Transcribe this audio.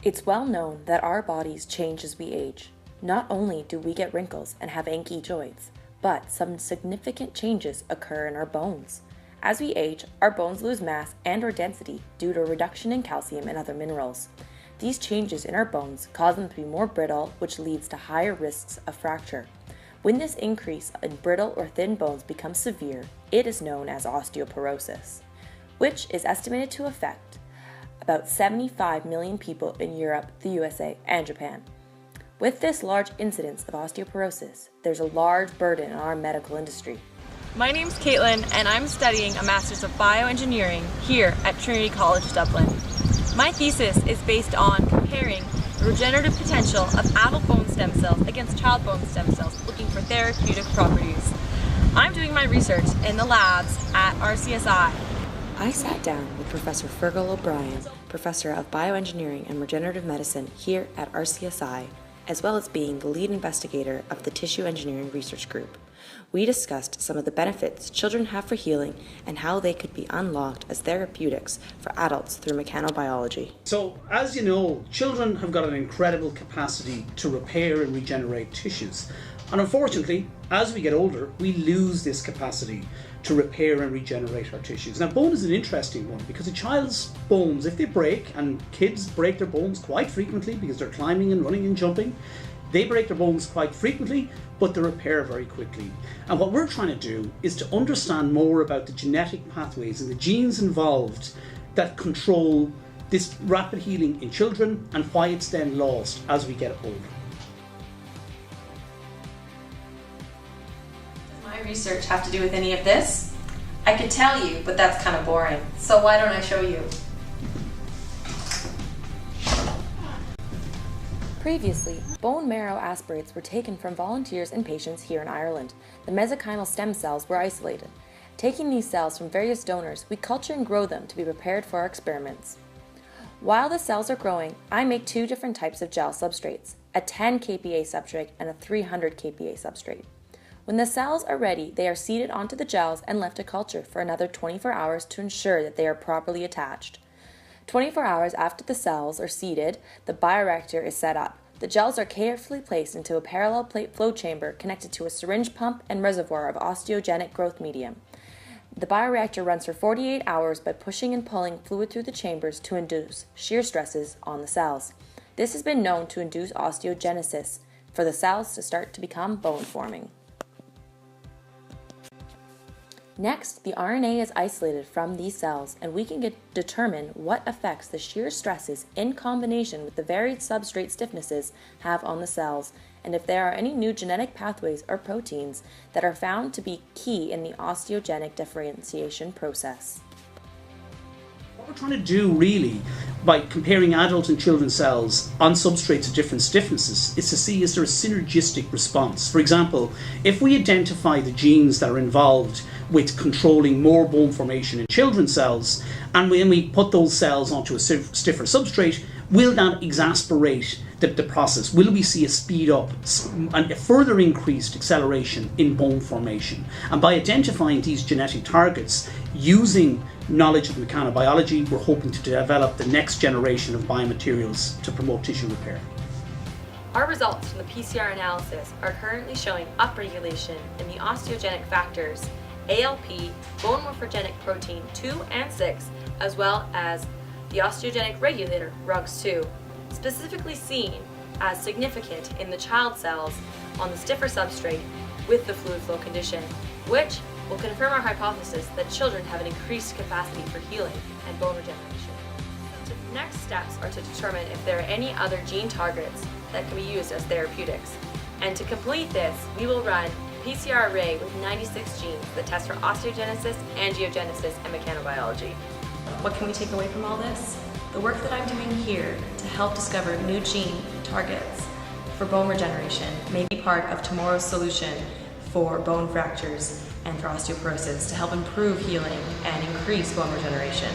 It's well known that our bodies change as we age. Not only do we get wrinkles and have achy joints, but some significant changes occur in our bones. As we age, our bones lose mass and/or density due to a reduction in calcium and other minerals. These changes in our bones cause them to be more brittle, which leads to higher risks of fracture. When this increase in brittle or thin bones becomes severe, it is known as osteoporosis, which is estimated to affect about 75 million people in Europe, the USA, and Japan. With this large incidence of osteoporosis, there's a large burden on our medical industry. My name's Caitlin, and I'm studying a Master's of Bioengineering here at Trinity College Dublin. My thesis is based on comparing the regenerative potential of adult bone stem cells against child bone stem cells, looking for therapeutic properties. I'm doing my research in the labs at RCSI. I sat down with Professor Fergal O'Brien, Professor of Bioengineering and Regenerative Medicine here at RCSI, as well as being the lead investigator of the Tissue Engineering Research Group. We discussed some of the benefits children have for healing and how they could be unlocked as therapeutics for adults through mechanobiology. So, as you know, children have got an incredible capacity to repair and regenerate tissues. And unfortunately, as we get older, we lose this capacity to repair and regenerate our tissues. Now, bone is an interesting one because a child's bones, if they break, and kids break their bones quite frequently because they're climbing and running and jumping, they break their bones quite frequently, but they repair very quickly. And what we're trying to do is to understand more about the genetic pathways and the genes involved that control this rapid healing in children and why it's then lost as we get older. My research have to do with any of this? I could tell you, but that's kind of boring. So why don't I show you? Previously, bone marrow aspirates were taken from volunteers and patients here in Ireland. The mesenchymal stem cells were isolated. Taking these cells from various donors, we culture and grow them to be prepared for our experiments. While the cells are growing, I make two different types of gel substrates, a 10 kPa substrate and a 300 kPa substrate. When the cells are ready, they are seeded onto the gels and left to culture for another 24 hours to ensure that they are properly attached. 24 hours after the cells are seeded, the bioreactor is set up. The gels are carefully placed into a parallel plate flow chamber connected to a syringe pump and reservoir of osteogenic growth medium. The bioreactor runs for 48 hours by pushing and pulling fluid through the chambers to induce shear stresses on the cells. This has been known to induce osteogenesis for the cells to start to become bone forming. Next, the RNA is isolated from these cells and we can determine what effects the shear stresses in combination with the varied substrate stiffnesses have on the cells and if there are any new genetic pathways or proteins that are found to be key in the osteogenic differentiation process. What we're trying to do really by comparing adult and children's cells on substrates of different stiffnesses is to see is there a synergistic response. For example, if we identify the genes that are involved with controlling more bone formation in children's cells and when we put those cells onto a stiffer substrate, will that exacerbate the process? Will we see a speed up and a further increased acceleration in bone formation? And by identifying these genetic targets using knowledge of mechanobiology, we're hoping to develop the next generation of biomaterials to promote tissue repair. Our results from the PCR analysis are currently showing upregulation in the osteogenic factors ALP, bone morphogenic protein 2 and 6, as well as the osteogenic regulator RUGS2, specifically seen as significant in the child cells on the stiffer substrate with the fluid flow condition, which will confirm our hypothesis that children have an increased capacity for healing and bone regeneration. The next steps are to determine if there are any other gene targets that can be used as therapeutics. And to complete this, we will run a PCR array with 96 genes that test for osteogenesis, angiogenesis, and mechanobiology. What can we take away from all this? The work that I'm doing here to help discover new gene targets for bone regeneration may be part of tomorrow's solution for bone fractures and for osteoporosis to help improve healing and increase bone regeneration.